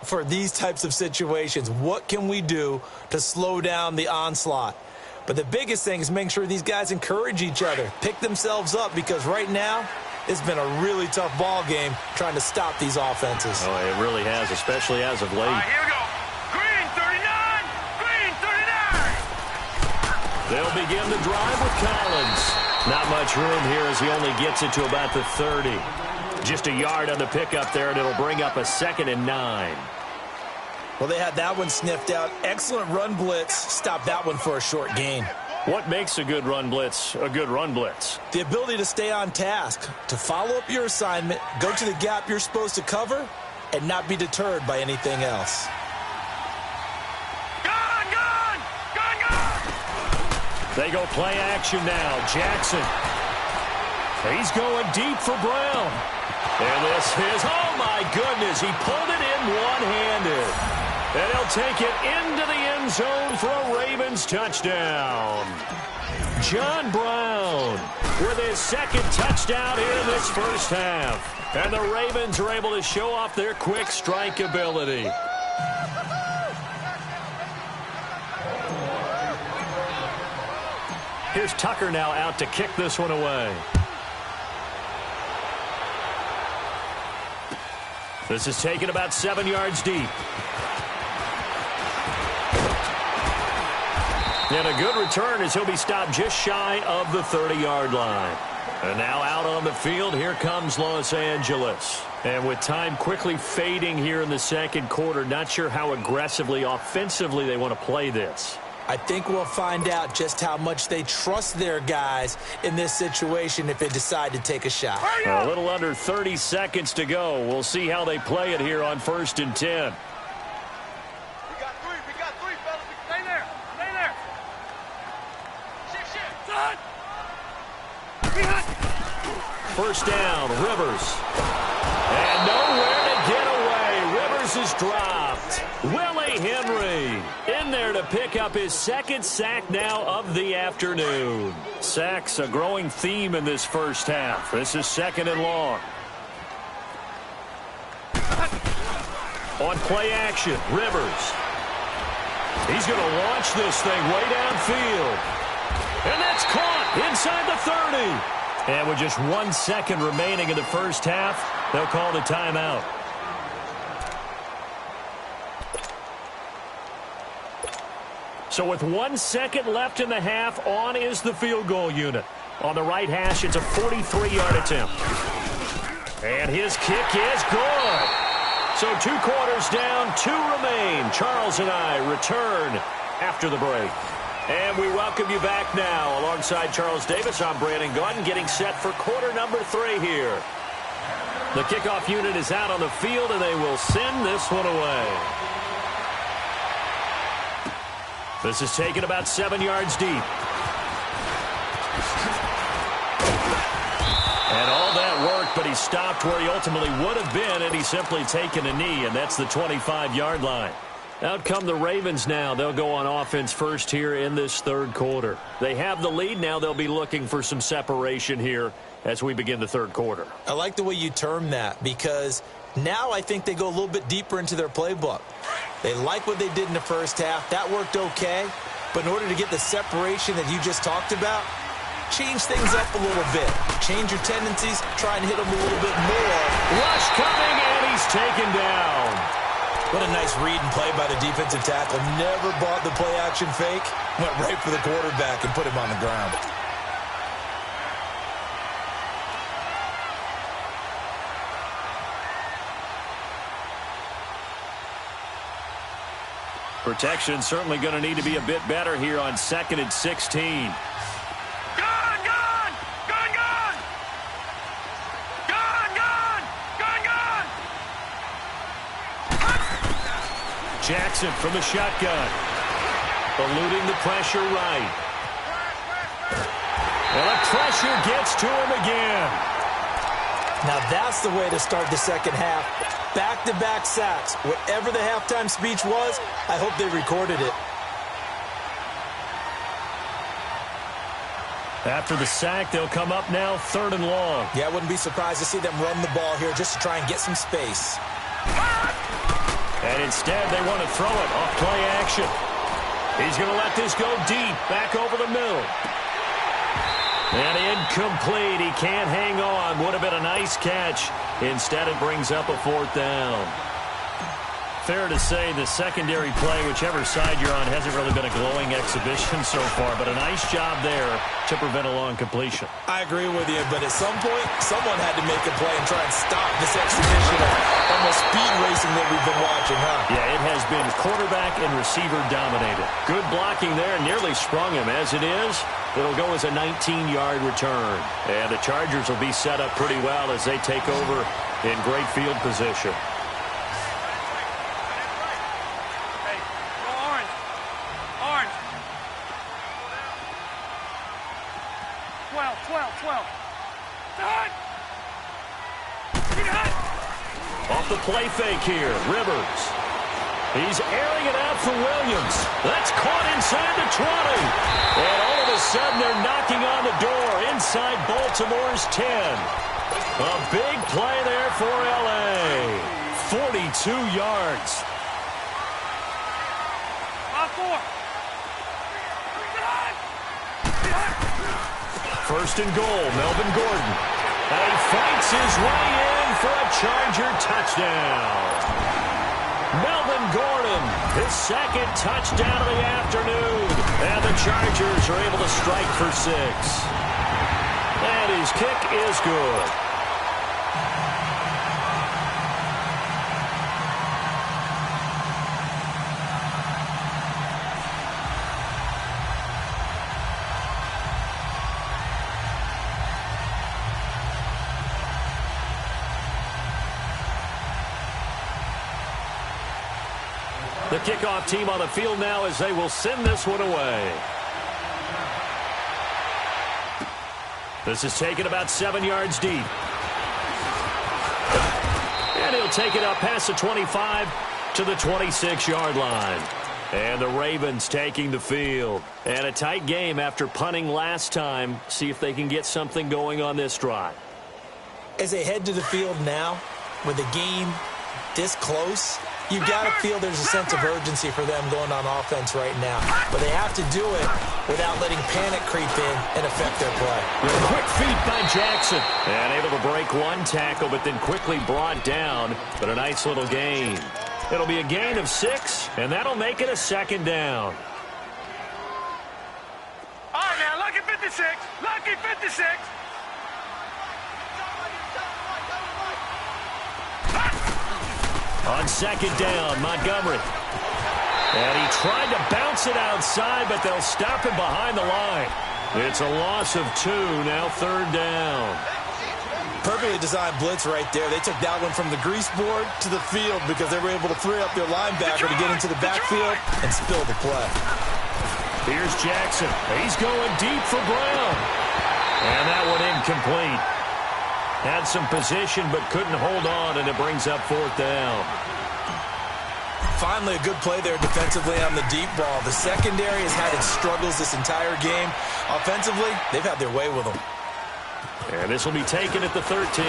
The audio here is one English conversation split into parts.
for these types of situations. What can we do to slow down the onslaught? But the biggest thing is making sure these guys encourage each other, pick themselves up, because right now it's been a really tough ball game trying to stop these offenses. Oh, it really has, especially as of late. All right, here we go. Green 39! Green 39! They'll begin the drive with Collins. Not much room here as he only gets it to about the 30. Just a yard on the pickup there, and it'll bring up a 2nd and 9. Well, they had that one sniffed out. Excellent run blitz. Stop that one for a short gain. What makes a good run blitz a good run blitz? The ability to stay on task, to follow up your assignment, go to the gap you're supposed to cover, and not be deterred by anything else. Gone! Gone! Gone! Gone! They go play action now. Jackson. He's going deep for Brown. And this is, oh my goodness, he pulled it in one-handed. And he'll take it into the end zone for a Ravens touchdown. John Brown with his 2nd touchdown here in this first half. And the Ravens are able to show off their quick strike ability. Here's Tucker now out to kick this one away. This is taken about 7 yards deep. And a good return as he'll be stopped just shy of the 30-yard line. And now out on the field, here comes Los Angeles. And with time quickly fading here in the second quarter, not sure how aggressively, offensively they want to play this. I think we'll find out just how much they trust their guys in this situation if they decide to take a shot. A little under 30 seconds to go. We'll see how they play it here on 1st and 10. We got three, fellas. Stay there. Stay there. Shit. Son! First down, Rivers. And nowhere to get away. Rivers is dropped. Willie Henry in there to pick up his 2nd sack now of the afternoon. Sacks a growing theme in this first half. This is 2nd and long. On play action, Rivers. He's going to launch this thing way downfield. And that's caught inside the 30. And with just 1 second remaining in the first half, they'll call the timeout. So with 1 second left in the half, on is the field goal unit. On the right hash, it's a 43-yard attempt. And his kick is good. So 2 quarters down, 2 remain. Charles and I return after the break. And we welcome you back now. Alongside Charles Davis, I'm Brandon Gaudin, getting set for quarter number 3 here. The kickoff unit is out on the field, and they will send this one away. This is taken about 7 yards deep. And all that worked, but he stopped where he ultimately would have been, and he's simply taken a knee, and that's the 25-yard line. Out come the Ravens now. They'll go on offense first here in this third quarter. They have the lead now. They'll be looking for some separation here as we begin the third quarter. I like the way you term that, because now I think they go a little bit deeper into their playbook. They like what they did in the first half. That worked okay. But in order to get the separation that you just talked about, change things up a little bit. Change your tendencies. Try and hit them a little bit more. Rush coming, and he's taken down. What a nice read and play by the defensive tackle. Never bought the play-action fake. Went right for the quarterback and put him on the ground. Protection certainly going to need to be a bit better here on 2nd and 16. Jackson from the shotgun. Eluding the pressure right. And the pressure gets to him again. Now that's the way to start the second half. Back-to-back sacks. Whatever the halftime speech was, I hope they recorded it. After the sack, they'll come up now 3rd and long. Yeah, I wouldn't be surprised to see them run the ball here just to try and get some space. And Instead, they want to throw it off play action. He's going to let this go deep, back over the middle. And incomplete. He can't hang on. Would have been a nice catch. Instead, it brings up a 4th down. Fair to say the secondary play, whichever side you're on, hasn't really been a glowing exhibition so far, but a nice job there to prevent a long completion. I agree with you, but at some point, someone had to make a play and try and stop this exhibition of almost speed racing that we've been watching, huh? Yeah, it has been quarterback and receiver dominated. Good blocking there, nearly sprung him. As it is, it'll go as a 19-yard return. And the Chargers will be set up pretty well as they take over in great field position. Off the play fake here, Rivers. He's airing it out for Williams. That's caught inside the 20. And all of a sudden, they're knocking on the door inside Baltimore's 10. A big play there for L.A. 42 yards. 1st and goal, Melvin Gordon. And he fights his way in for a Charger touchdown. Melvin Gordon, his 2nd touchdown of the afternoon. And the Chargers are able to strike for 6. And his kick is good. The kickoff team on the field now as they will send this one away. This is taken about 7 yards deep. And he'll take it up past the 25 to the 26-yard line. And the Ravens taking the field. And a tight game after punting last time. See if they can get something going on this drive. As they head to the field now, with the game this close, you've got to feel there's a sense of urgency for them going on offense right now. But they have to do it without letting panic creep in and affect their play. Quick feet by Jackson. And able to break one tackle, but then quickly brought down. But a nice little gain. It'll be a gain of 6, and that'll make it a 2nd down. All right, now, lucky 56. Lucky 56. On 2nd down, Montgomery. And he tried to bounce it outside, but they'll stop him behind the line. It's a loss of 2, now 3rd down. Perfectly designed blitz right there. They took that one from the grease board to the field because they were able to free up their linebacker to get into the backfield and spill the play. Here's Jackson. He's going deep for Brown. And that one incomplete. Had some position but couldn't hold on, and it brings up 4th down. Finally, a good play there defensively on the deep ball. The secondary has had its struggles this entire game. Offensively, they've had their way with them. And this will be taken at the 13. A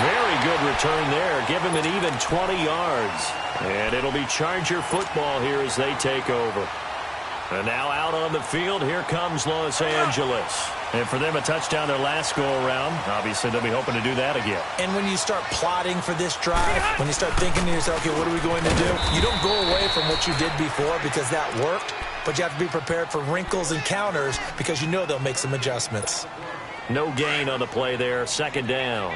very good return there. Give him an even 20 yards. And it'll be Charger football here as they take over. And now out on the field, here comes Los Angeles. And for them, a touchdown their last go-around. Obviously, they'll be hoping to do that again. And when you start plotting for this drive, when you start thinking to yourself, okay, what are we going to do? You don't go away from what you did before because that worked, but you have to be prepared for wrinkles and counters because you know they'll make some adjustments. No gain on the play there, 2nd down.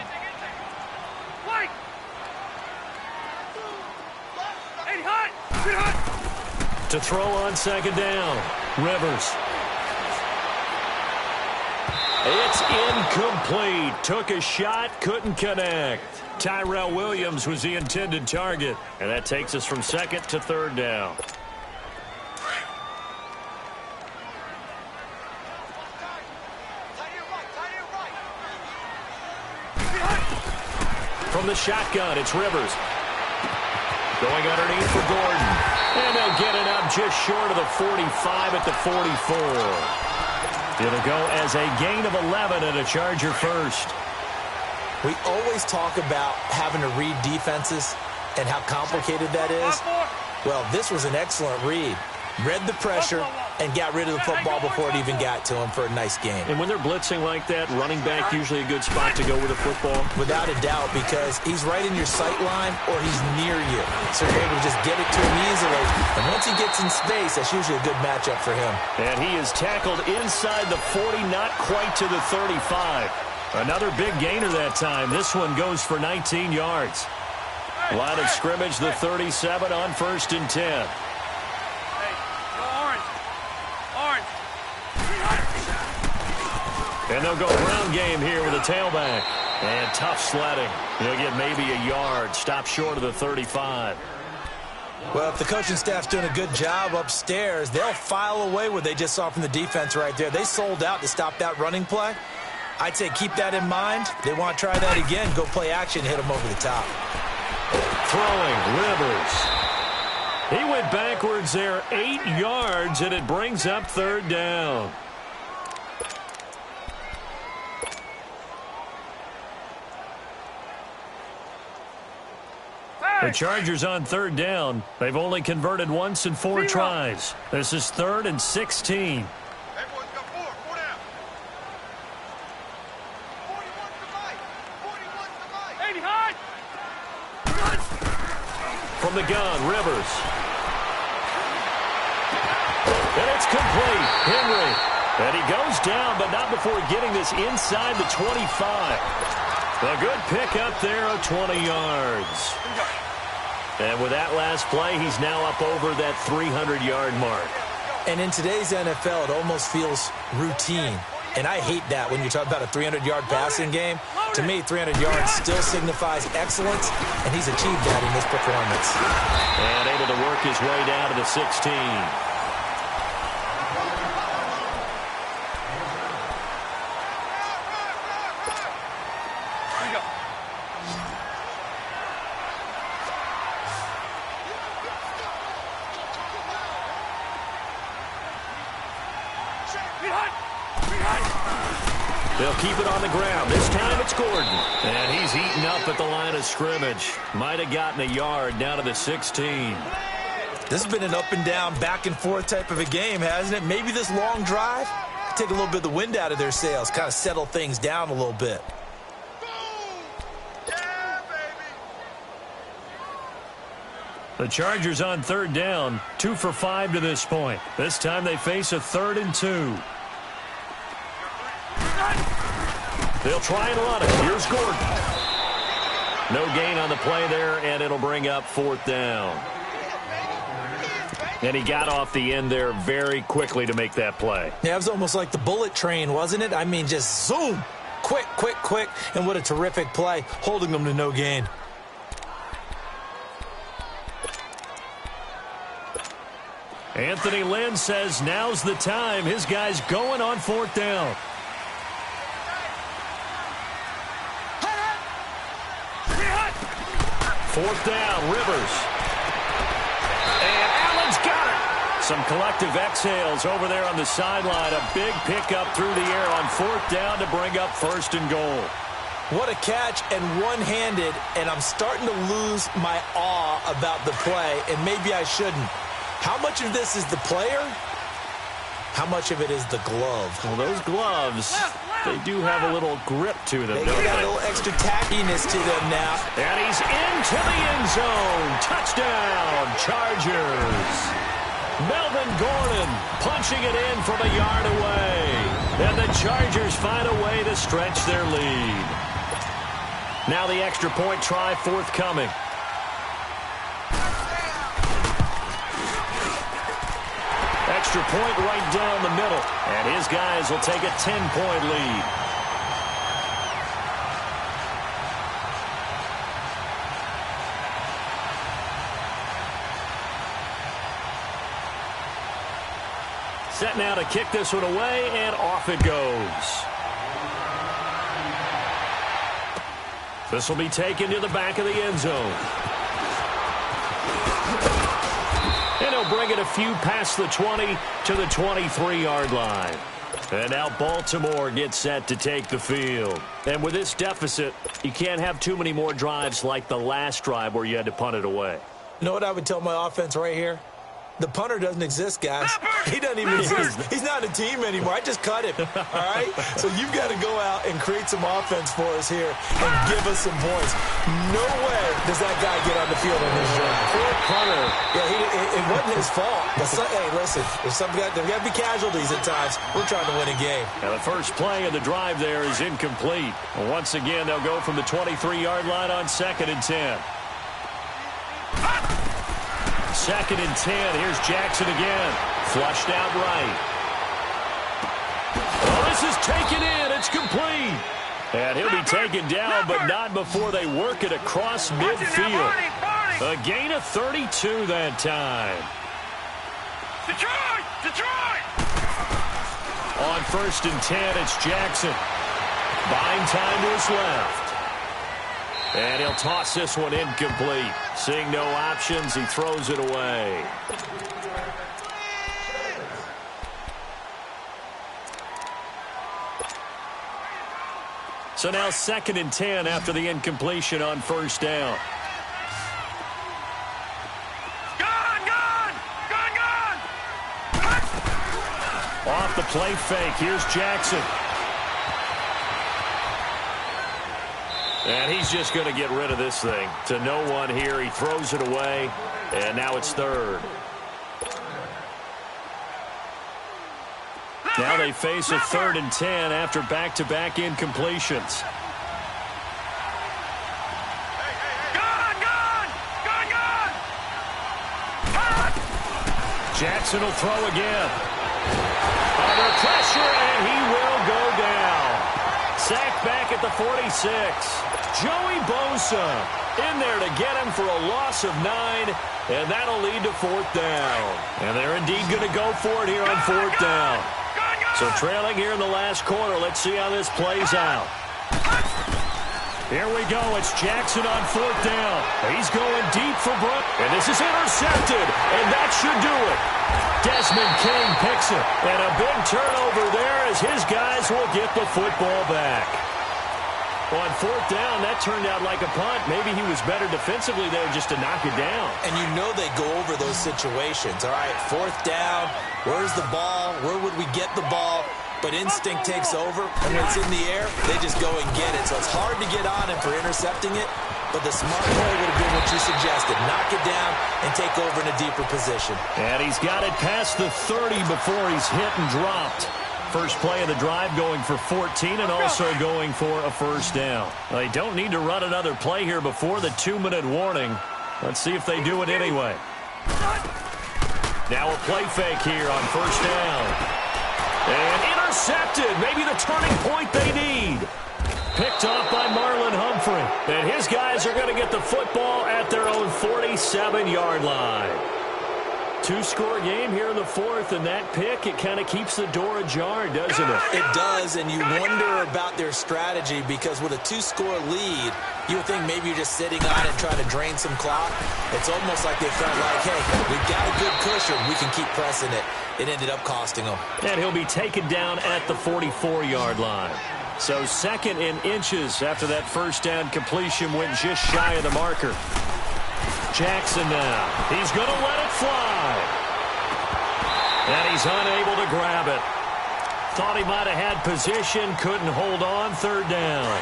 To throw on 2nd down, Rivers. It's incomplete. Took a shot, couldn't connect. Tyrell Williams was the intended target. And that takes us from 2nd to 3rd down. From the shotgun, it's Rivers. Going underneath for Gordon. And they'll get it up just short of the 45 at the 44. It'll go as a gain of 11 and a Charger first. We always talk about having to read defenses and how complicated that is. Well, this was an excellent read. Read the pressure and got rid of the football before it even got to him for a nice game. And when they're blitzing like that, running back usually a good spot to go with the football? Without a doubt, because he's right in your sight line or he's near you. So you're able to just get it to him easily. And once he gets in space, that's usually a good matchup for him. And he is tackled inside the 40, not quite to the 35. Another big gainer that time. This one goes for 19 yards. Line of scrimmage, the 37 on 1st and 10. And they'll go ground game here with a tailback. And tough sledding. He'll get maybe a yard. Stop short of the 35. Well, if the coaching staff's doing a good job upstairs, they'll file away what they just saw from the defense right there. They sold out to stop that running play. I'd say keep that in mind. They want to try that again. Go play action, hit them over the top. Throwing, Rivers. He went backwards there 8 yards, and it brings up 3rd down. The Chargers on 3rd down. They've only converted once in 4 tries. This is 3rd and 16. Everyone's got 4 down. 41's the mic. 41's the mic. 80 high. From the gun, Rivers. And it's complete. Henry. And he goes down, but not before getting this inside the 25. A good pick up there of 20 yards. And with that last play, he's now up over that 300-yard mark. And in today's NFL, it almost feels routine. And I hate that when you talk about a 300-yard passing game. To me, 300 yards still signifies excellence, and he's achieved that in this performance. And able to work his way down to the 16. They'll keep it on the ground. This time it's Gordon. And he's eaten up at the line of scrimmage. Might have gotten a yard down to the 16. This has been an up and down, back and forth type of a game, hasn't it? Maybe this long drive, take a little bit of the wind out of their sails, kind of settle things down a little bit. Yeah, baby. The Chargers on 3rd down, 2 for 5 to this point. This time they face a 3rd and 2. They'll try and run it. Here's Gordon. No gain on the play there, and it'll bring up 4th down. And he got off the end there very quickly to make that play. Yeah, it was almost like the bullet train, wasn't it? I mean, just zoom. Quick, quick, quick. And what a terrific play, holding them to no gain. Anthony Lynn says now's the time. His guy's going on 4th down. Fourth down, Rivers. And Allen's got it. Some collective exhales over there on the sideline. A big pickup through the air on 4th down to bring up 1st and goal. What a catch, and one-handed, and I'm starting to lose my awe about the play, and maybe I shouldn't. How much of this is the player? How much of it is the glove? Well, those gloves, they do have a little grip to them, don't They got they? a little extra tackiness to them now. And he's into the end zone. Touchdown, Chargers. Melvin Gordon punching it in from a yard away. And the Chargers find a way to stretch their lead. Now the extra point try forthcoming. Extra point right down the middle. And his guys will take a 10-point lead. Set now to kick this one away, and off it goes. This will be taken to the back of the end zone. And he'll bring it a few past the 20 to the 23-yard line. And now Baltimore gets set to take the field. And with this deficit, you can't have too many more drives like the last drive where you had to punt it away. You know what I would tell my offense right here? The punter doesn't exist, guys. He doesn't even exist. He's not a team anymore. I just cut him, all right? So you've got to go out and create some offense for us here and give us some points. No way does that guy get on the field on this drive. Poor punter. Yeah, it wasn't his fault. But hey, listen, there's got to be casualties at times. We're trying to win a game. And the first play of the drive there is incomplete. And once again, they'll go from the 23-yard line on 2nd and 10. 2nd and 10. Here's Jackson again. Flushed out right. Oh, this is taken in. It's complete. And he'll be taken down, but not before they work it across midfield. A gain of 32 that time. Detroit! On 1st and 10, it's Jackson. Buying time to his left. And he'll toss this one incomplete. Seeing no options, he throws it away. So now 2nd and 10 after the incompletion on 1st down. Gone! Off the play fake, here's Jackson. And he's just going to get rid of this thing. To no one here, he throws it away, and now it's 3rd. Now they face a 3rd and 10 after back-to-back incompletions. Jackson will throw again. Under pressure, and he will go down. Sacked back at the 46. Joey Bosa in there to get him for a loss of 9, and that'll lead to 4th down. And they're indeed going to go for it here on 4th down. So trailing here in the last quarter. Let's see how this plays out. Here we go. It's Jackson on 4th down. He's going deep for Brook. And this is intercepted. And that should do it. Desmond King picks it. And a big turnover there as his guys will get the football back. On 4th down, that turned out like a punt. Maybe he was better defensively there just to knock it down. And you know they go over those situations. All right, 4th down. Where's the ball? Where would we get the ball? But instinct takes over, and when it's in the air, they just go and get it. So it's hard to get on him for intercepting it, but the smart play would have been what you suggested. Knock it down and take over in a deeper position. And he's got it past the 30 before he's hit and dropped. First play of the drive going for 14 and also going for a 1st down. They don't need to run another play here before the 2-minute warning. Let's see if they do it anyway. Now a play fake here on 1st down. And intercepted. Maybe the turning point they need. Picked off by Marlon Humphrey. And his guys are going to get the football at their own 47-yard line. 2-score game here in the 4th, and that pick, it kind of keeps the door ajar, doesn't it? It does, and you wonder about their strategy because with a 2-score lead, you would think maybe you're just sitting on it trying to drain some clock. It's almost like they felt like, hey, we've got a good cushion. We can keep pressing it. It ended up costing them. And he'll be taken down at the 44-yard line. So 2nd in inches after that 1st down completion went just shy of the marker. Jackson now. He's going to let it fly. And he's unable to grab it. Thought he might have had position, couldn't hold on. 3rd down.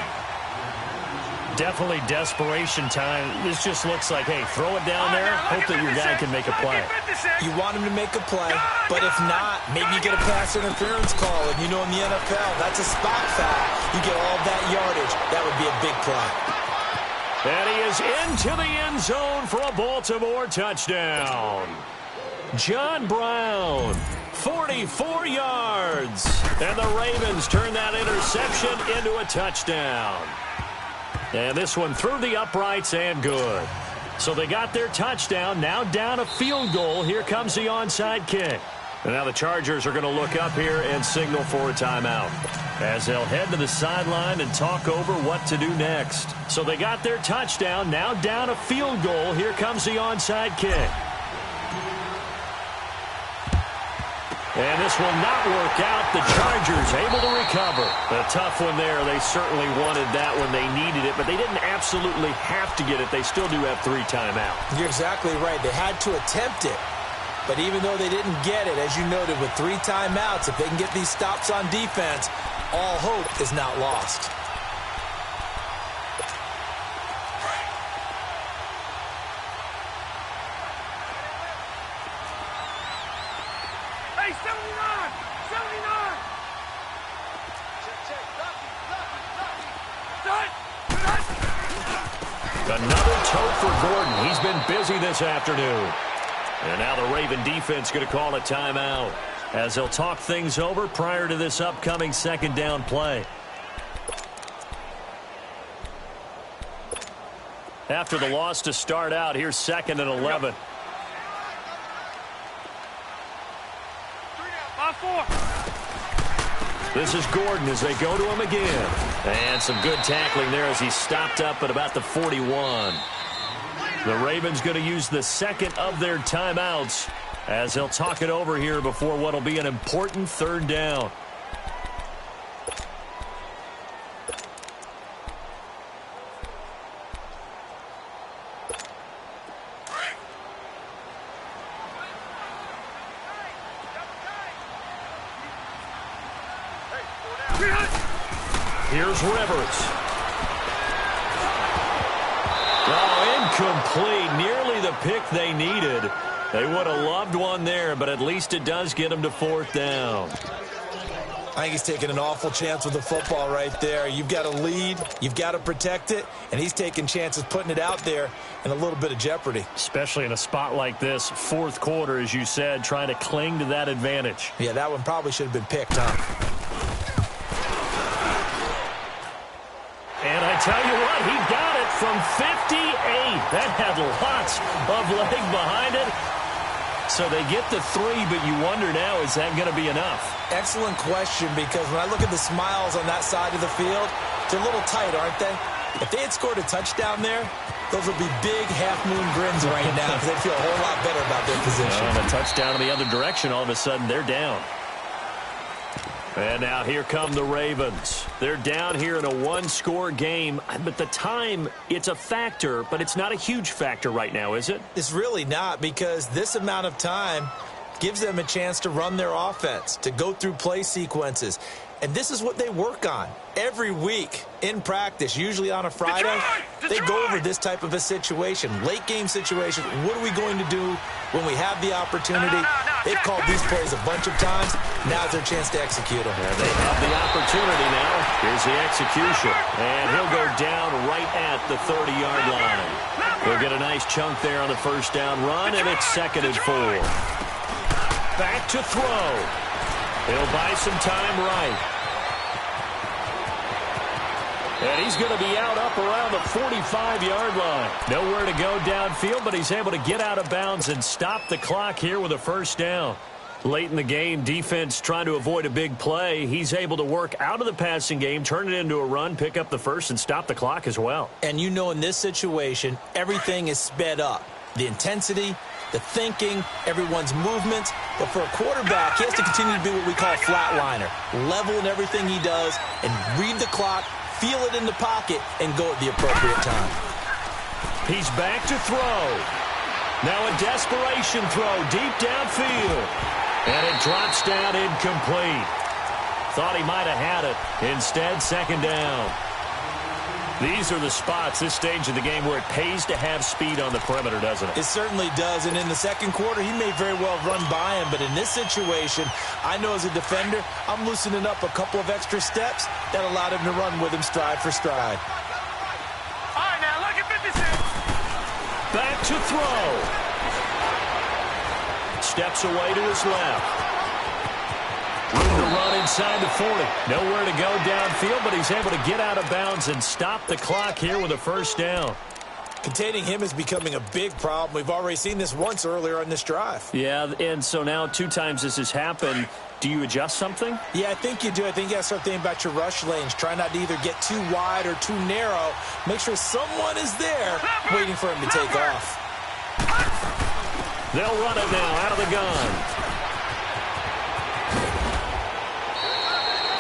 Definitely desperation time. This just looks like, hey, throw it down there, hope that your guy can make a play. You want him to make a play, but if not, maybe you get a pass interference call. And you know in the NFL, that's a spot foul. You get all that yardage. That would be a big play. And he is into the end zone for a Baltimore touchdown. John Brown, 44 yards. And the Ravens turn that interception into a touchdown. And this one through the uprights and good. So they got their touchdown, now down a field goal. Here comes the onside kick. And now the Chargers are going to look up here and signal for a timeout as they'll head to the sideline and talk over what to do next. So they got their touchdown, now down a field goal. Here comes the onside kick. And this will not work out. The Chargers able to recover. A tough one there. They certainly wanted that when they needed it, but they didn't absolutely have to get it. They still do have 3 timeouts. You're exactly right. They had to attempt it. But even though they didn't get it, as you noted, with 3 timeouts, if they can get these stops on defense, all hope is not lost. Hey, 79! 79! Check. Lucky. Another tote for Gordon. He's been busy this afternoon. And now the Raven defense going to call a timeout as they'll talk things over prior to this upcoming second down play. After the loss to start out, here's 2nd and 11. 5-4. This is Gordon as they go to him again. And some good tackling there as he stopped up at about the 41. The Ravens going to use the 2nd of their timeouts as they'll talk it over here before what will be an important 3rd down. Here's Rivers. Incomplete. Nearly the pick they needed. They would have loved one there, but at least it does get them to 4th down. I think he's taking an awful chance with the football right there. You've got a lead. You've got to protect it. And he's taking chances putting it out there in a little bit of jeopardy. Especially in a spot like this, 4th quarter, as you said, trying to cling to that advantage. Yeah, that one probably should have been picked, huh? And I tell you what, he got it from 58. That had lots of leg behind it. So they get the 3, but you wonder now, is that going to be enough? Excellent question, because when I look at the smiles on that side of the field, they're a little tight, aren't they? If they had scored a touchdown there, those would be big half-moon grins right now because they'd feel a whole lot better about their position. And a touchdown in the other direction, all of a sudden they're down. And now here come the Ravens. They're down here in a 1-score game, but the time, it's a factor, but it's not a huge factor right now, is it? It's really not, because this amount of time gives them a chance to run their offense, to go through play sequences. And this is what they work on every week in practice, usually on a Friday. They go over this type of a situation, late game situation. What are we going to do when we have the opportunity? They've called these plays a bunch of times. Now's their chance to execute them. And they have the opportunity now. Here's the execution. And he'll go down right at the 30-yard line. He'll get a nice chunk there on the 1st down run, and it's 2nd and 4. Back to throw. He'll buy some time right. And he's going to be out up around the 45-yard line. Nowhere to go downfield, but he's able to get out of bounds and stop the clock here with a 1st down. Late in the game, defense trying to avoid a big play. He's able to work out of the passing game, turn it into a run, pick up the 1st, and stop the clock as well. And you know in this situation, everything is sped up. The intensity, the thinking, everyone's movements. But for a quarterback, he has to continue to be what we call a flatliner. Level in everything he does and read the clock, feel it in the pocket, and go at the appropriate time. He's back to throw. Now a desperation throw deep downfield. And it drops down incomplete. Thought he might have had it. Instead, 2nd down. These are the spots, this stage of the game, where it pays to have speed on the perimeter, doesn't it? It certainly does, and in the 2nd quarter, he may very well run by him, but in this situation, I know as a defender, I'm loosening up a couple of extra steps that allowed him to run with him stride for stride. All right, now, look at 56. Back to throw. Steps away to his left. Room to run inside the 40. Nowhere to go downfield, but he's able to get out of bounds and stop the clock here with a 1st down. Containing him is becoming a big problem. We've already seen this once earlier on this drive. Yeah, and so now 2 times this has happened. Do you adjust something? Yeah, I think you do. I think you got to start thinking about your rush lanes. Try not to either get too wide or too narrow. Make sure someone is there waiting for him to take off. They'll run it now out of the gun.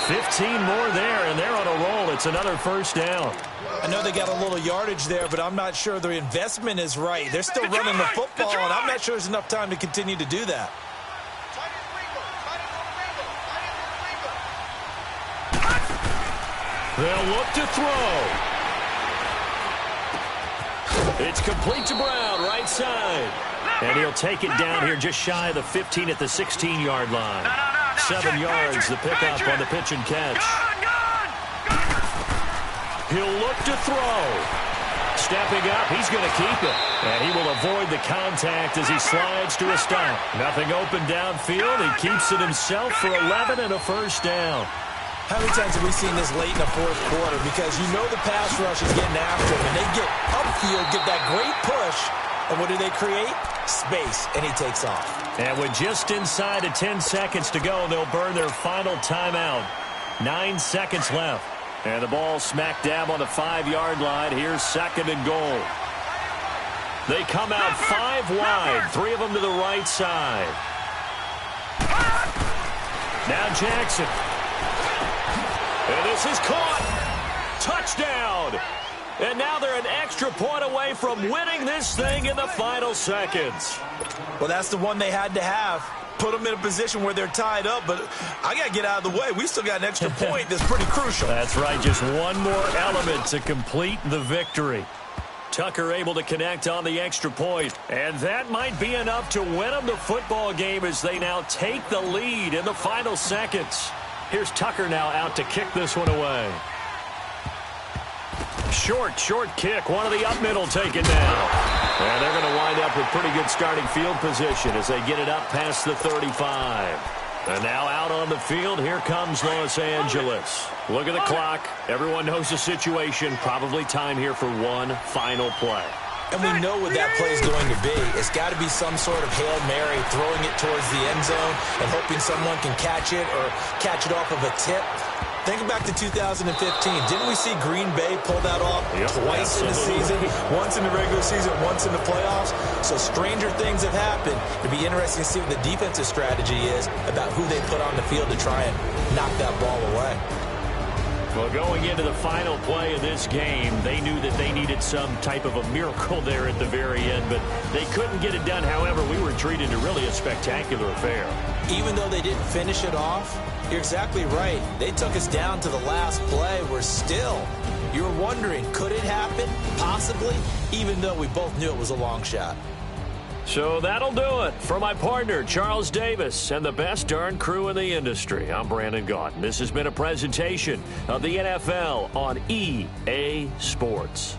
15 more there, and they're on a roll. It's another first down. I know they got a little yardage there, but I'm not sure the investment is right. They're still running the football, and I'm not sure there's enough time to continue to do that. They'll look to throw. It's complete to Brown, right side. And he'll take it down here just shy of the 15 at the 16-yard line. 7 yards, the pickup on the pitch and catch. He'll look to throw. Stepping up, he's going to keep it. And he will avoid the contact as he slides to a stop. Nothing open downfield. He keeps it himself for 11 and a first down. How many times have we seen this late in the fourth quarter? Because you know the pass rush is getting after him, and they get upfield, get that great push, and what do they create? Space, and he takes off. And with just inside of 10 seconds to go, they'll burn their final timeout. 9 seconds left. And the ball smack dab on the 5-yard line. Here's second and goal. They come out 5 wide, 3 of them to the right side. Now Jackson. And this is caught. Touchdown. And now they're an extra point away from winning this thing in the final seconds. Well, that's the one they had to have. Put them in a position where they're tied up, but I got to get out of the way. We still got an extra point that's pretty crucial. That's right. Just one more element to complete the victory. Tucker able to connect on the extra point. And that might be enough to win them the football game as they now take the lead in the final seconds. Here's Tucker now out to kick this one away. Short kick. One of the up middle taken down. And they're going to wind up with pretty good starting field position as they get it up past the 35. And now out on the field, here comes Los Angeles. Look at the clock. Everyone knows the situation. Probably time here for one final play. And we know what that play is going to be. It's got to be some sort of Hail Mary, throwing it towards the end zone and hoping someone can catch it or catch it off of a tip. Think back to 2015. Didn't we see Green Bay pull that off twice in the season? Once in the regular season, once in the playoffs. So stranger things have happened. It'd be interesting to see what the defensive strategy is about who they put on the field to try and knock that ball away. Well, going into the final play of this game, they knew that they needed some type of a miracle there at the very end, but they couldn't get it done. However, we were treated to really a spectacular affair. Even though they didn't finish it off, you're exactly right. They took us down to the last play. We're still, you were wondering, could it happen? Possibly, even though we both knew it was a long shot. So that'll do it. For my partner, Charles Davis, and the best darn crew in the industry, I'm Brandon Gaudin. This has been a presentation of the NFL on EA Sports.